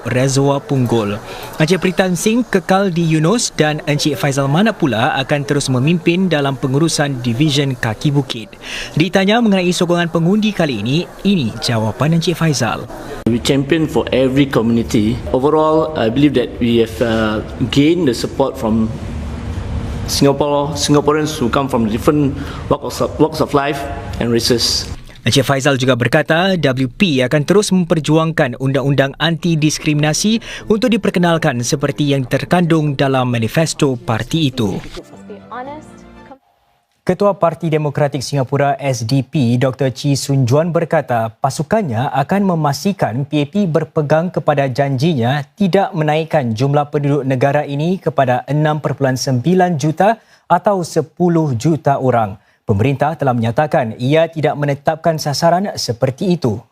Reservoir Punggol. Encik Pritam Singh kekal di Eunos dan Encik Faizal Manap pula akan terus memimpin dalam pengurusan Division Kaki Bukit. Ditanya mengenai sokongan pengundi kali ini jawapan Encik Faizal. We champion for every community. Overall, I believe that we have gained the support from Singaporeans who come from different walks of life and races. Encik Faizal juga berkata WP akan terus memperjuangkan undang-undang anti-diskriminasi untuk diperkenalkan seperti yang terkandung dalam manifesto parti itu. Ketua Parti Demokratik Singapura SDP Dr. Chee Soon Juan berkata pasukannya akan memastikan PAP berpegang kepada janjinya tidak menaikkan jumlah penduduk negara ini kepada 6.9 juta atau 10 juta orang. Pemerintah telah menyatakan ia tidak menetapkan sasaran seperti itu.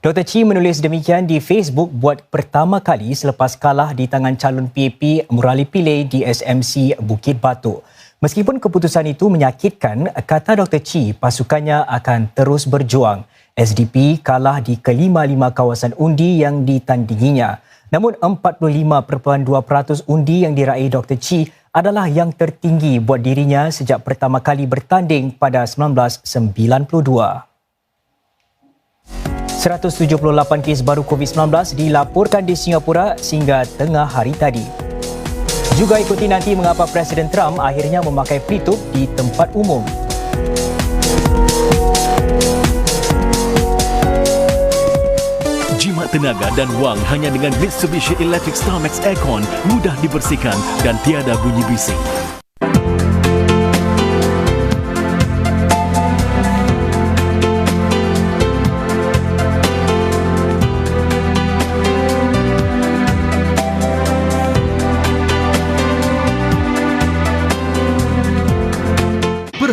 Dr. Chee menulis demikian di Facebook buat pertama kali selepas kalah di tangan calon PAP Murali Pillay di SMC Bukit Batok. Meskipun keputusan itu menyakitkan, kata Dr. Chee, pasukannya akan terus berjuang. SDP kalah di kelima-lima kawasan undi yang ditandinginya. Namun 45.2% undi yang diraih Dr. Chee adalah yang tertinggi buat dirinya sejak pertama kali bertanding pada 1992. 178 kes baru COVID-19 dilaporkan di Singapura sehingga tengah hari tadi. Juga ikuti nanti mengapa Presiden Trump akhirnya memakai pelitup di tempat umum. Jimat tenaga dan wang hanya dengan Mitsubishi Electric Starmax Aircon mudah dibersihkan dan tiada bunyi bising.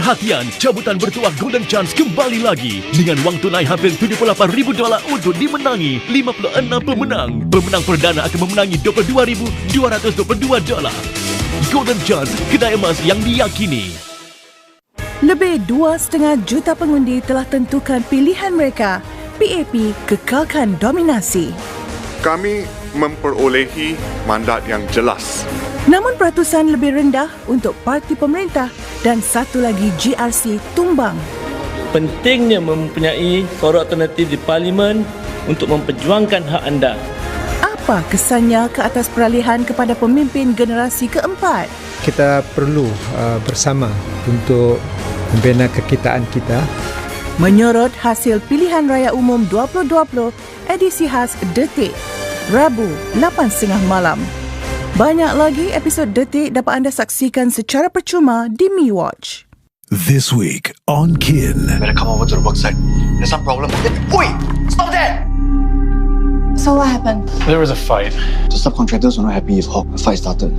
Perhatian, cabutan bertuah Golden Chance kembali lagi dengan wang tunai hampir $78,000 untuk dimenangi 56 pemenang. Pemenang perdana akan memenangi $22,222. Golden Chance, kedai emas yang diyakini. Lebih 2,5 juta pengundi telah tentukan pilihan mereka. PAP kekalkan dominasi. Kami memperolehi mandat yang jelas. Namun peratusan lebih rendah untuk parti pemerintah dan satu lagi GRC tumbang. Pentingnya mempunyai suara alternatif di Parlimen untuk memperjuangkan hak anda. Apa kesannya ke atas peralihan kepada pemimpin generasi keempat? Kita perlu bersama untuk membina kekitaan kita. Menyorot hasil pilihan raya umum 2020 edisi khas Detik, Rabu 8.30 malam. Banyak lagi episod Detik dapat anda saksikan secara percuma di MeWatch. This week on Kin. Better come over to the worksite. There's some problem. Wait! Stop that! So what happened? There was a fight. The subcontractors were not happy with Hawk. The fight started.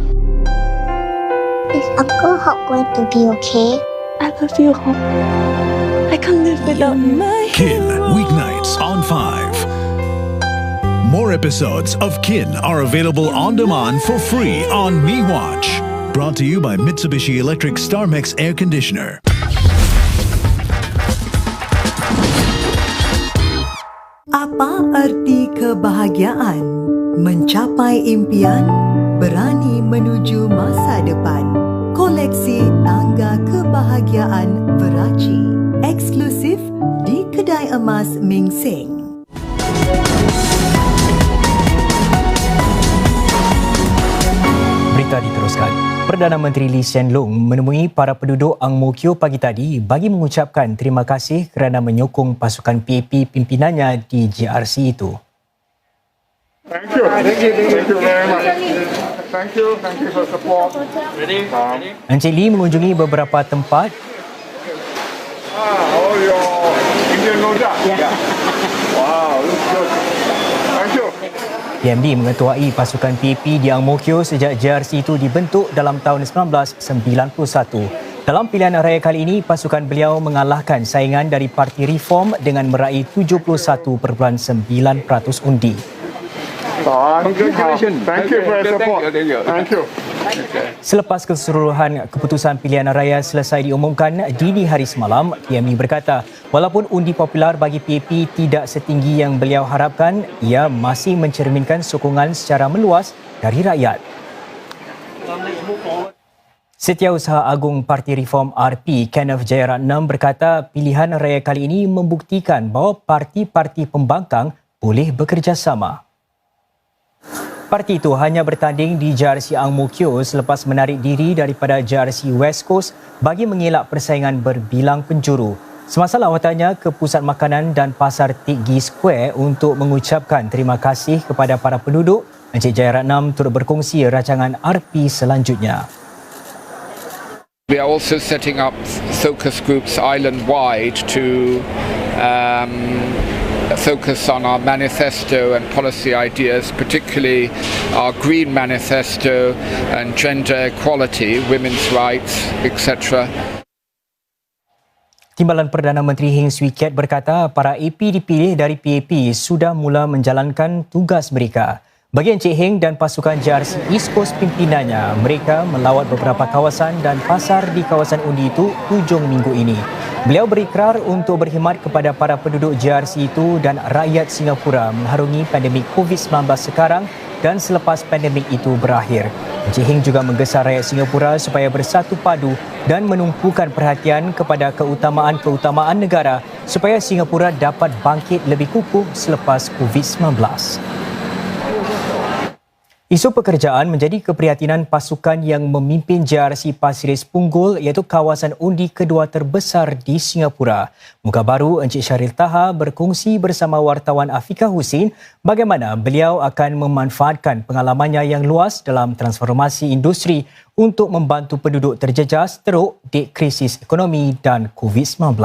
Is Uncle Hawk going to be okay? I love you, Hawk. I can't live without you. Kin, weeknights on 5. More episodes of Kin are available on demand for free on MeWatch. Brought to you by Mitsubishi Electric Starmax Air Conditioner. Apa arti kebahagiaan? Mencapai impian, berani menuju masa depan. Koleksi tangga kebahagiaan Veraci. Eksklusif di Kedai Emas Ming Seng. Berita diteruskan. Perdana Menteri Lee Hsien Loong menemui para penduduk Ang Mo Kio pagi tadi bagi mengucapkan terima kasih kerana menyokong pasukan PAP pimpinannya di GRC itu. Thank you very much. Thank you for support. Encik Lee mengunjungi beberapa tempat. Oh, your Indian Rojak? Yeah. Wow, looks good. Thank you. PMD mengetuai pasukan PAP di Ang Mo Kio sejak GRC itu dibentuk dalam tahun 1991. Dalam pilihan raya kali ini, pasukan beliau mengalahkan saingan dari Parti Reform dengan meraih 71.9% undi. Congratulations. Thank you for your support. Thank you. Selepas keseluruhan keputusan pilihan raya selesai diumumkan dini hari semalam, PME berkata walaupun undi popular bagi PAP tidak setinggi yang beliau harapkan, ia masih mencerminkan sokongan secara meluas dari rakyat. Setiausaha Agung Parti Reform RP Kenneth Jayaratnam berkata pilihan raya kali ini membuktikan bahawa parti-parti pembangkang boleh bekerjasama. Parti itu hanya bertanding di JRC Ang Mo Kio selepas menarik diri daripada JRC West Coast bagi mengelak persaingan berbilang penjuru. Semasa lawatannya ke Pusat Makanan dan Pasar Tigi Square untuk mengucapkan terima kasih kepada para penduduk, Encik Jayaratnam turut berkongsi rancangan RP selanjutnya. We are also setting up focus groups island-wide to focus on our manifesto and policy ideas, particularly our Green Manifesto and gender equality, women's rights, etc. Timbalan Perdana Menteri Heng Swee Keat berkata para AP dipilih dari PAP sudah mula menjalankan tugas mereka. Bagi Encik Heng dan pasukan JRC East Coast pimpinannya, mereka melawat beberapa kawasan dan pasar di kawasan undi itu hujung minggu ini. Beliau berikrar untuk berkhidmat kepada para penduduk JRC itu dan rakyat Singapura mengharungi pandemik COVID-19 sekarang dan selepas pandemik itu berakhir. Encik Heng juga menggesa rakyat Singapura supaya bersatu padu dan menumpukan perhatian kepada keutamaan-keutamaan negara supaya Singapura dapat bangkit lebih kukuh selepas COVID-19. Isu pekerjaan menjadi keprihatinan pasukan yang memimpin JRC Pasir Ris Punggol iaitu kawasan undi kedua terbesar di Singapura. Muka baru Encik Syaril Taha berkongsi bersama wartawan Afika Husin bagaimana beliau akan memanfaatkan pengalamannya yang luas dalam transformasi industri untuk membantu penduduk terjejas teruk di krisis ekonomi dan COVID-19.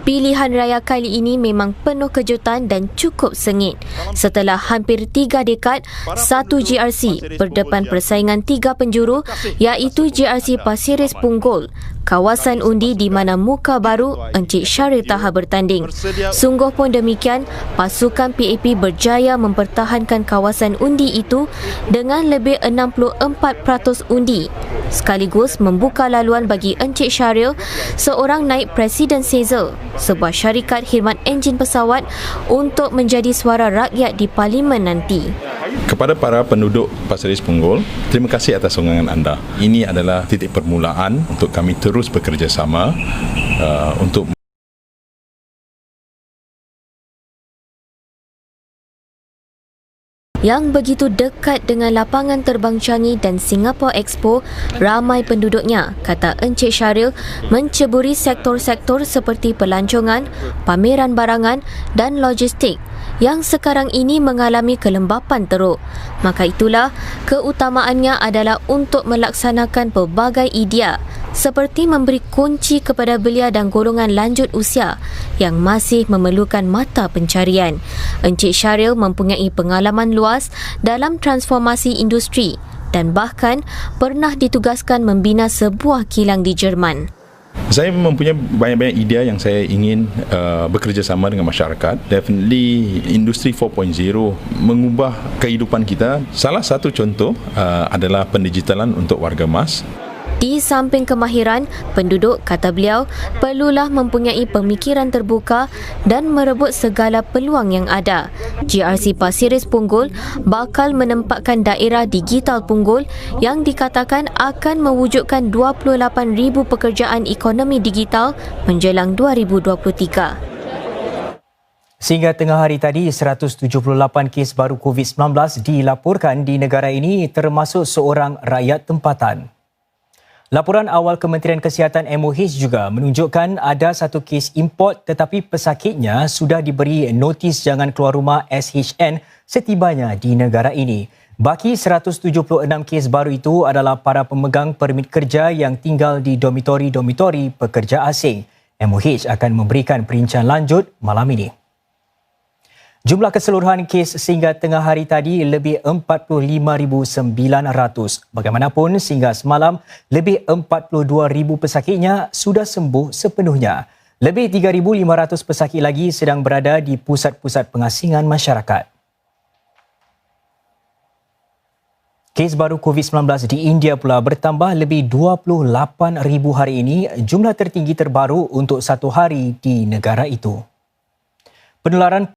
Pilihan raya kali ini memang penuh kejutan dan cukup sengit. Setelah hampir 3 dekad, satu JRC berdepan persaingan 3 penjuru iaitu JRC Pasir Ris Punggol, kawasan undi di mana muka baru Encik Syaril Taha bertanding. Sungguh pun demikian, pasukan PAP berjaya mempertahankan kawasan undi itu dengan lebih 64% undi, sekaligus membuka laluan bagi Encik Syaril, seorang naib Presiden Sezel, sebuah syarikat khidmat enjin pesawat, untuk menjadi suara rakyat di Parlimen nanti. Kepada para penduduk Pasir Ris Punggol, terima kasih atas sokongan anda. Ini adalah titik permulaan untuk kami terus bekerjasama untuk yang begitu dekat dengan lapangan terbang Changi dan Singapore Expo, ramai penduduknya, kata Encik Syaril, menceburi sektor-sektor seperti pelancongan, pameran barangan dan logistik yang sekarang ini mengalami kelembapan teruk. Maka itulah keutamaannya adalah untuk melaksanakan pelbagai idea seperti memberi kunci kepada belia dan golongan lanjut usia yang masih memerlukan mata pencarian. Encik Syaril mempunyai pengalaman luas dalam transformasi industri dan bahkan pernah ditugaskan membina sebuah kilang di Jerman. Saya mempunyai banyak-banyak idea yang saya ingin bekerjasama dengan masyarakat. Definitely industri 4.0 mengubah kehidupan kita. Salah satu contoh adalah pendigitalan untuk warga emas. Di samping kemahiran, penduduk, kata beliau, perlulah mempunyai pemikiran terbuka dan merebut segala peluang yang ada. JRC Pasir Ris Punggol bakal menempatkan daerah digital Punggol yang dikatakan akan mewujudkan 28,000 pekerjaan ekonomi digital menjelang 2023. Sehingga tengah hari tadi, 178 kes baru COVID-19 dilaporkan di negara ini termasuk seorang rakyat tempatan. Laporan awal Kementerian Kesihatan MOH juga menunjukkan ada satu kes import tetapi pesakitnya sudah diberi notis jangan keluar rumah SHN setibanya di negara ini. Baki 176 kes baru itu adalah para pemegang permit kerja yang tinggal di dormitori-dormitori pekerja asing. MOH akan memberikan perincian lanjut malam ini. Jumlah keseluruhan kes sehingga tengah hari tadi lebih 45,900. Bagaimanapun, sehingga semalam, lebih 42,000 pesakitnya sudah sembuh sepenuhnya. Lebih 3,500 pesakit lagi sedang berada di pusat-pusat pengasingan masyarakat. Kes baru COVID-19 di India pula bertambah lebih 28,000 hari ini, jumlah tertinggi terbaru untuk satu hari di negara itu. Penularan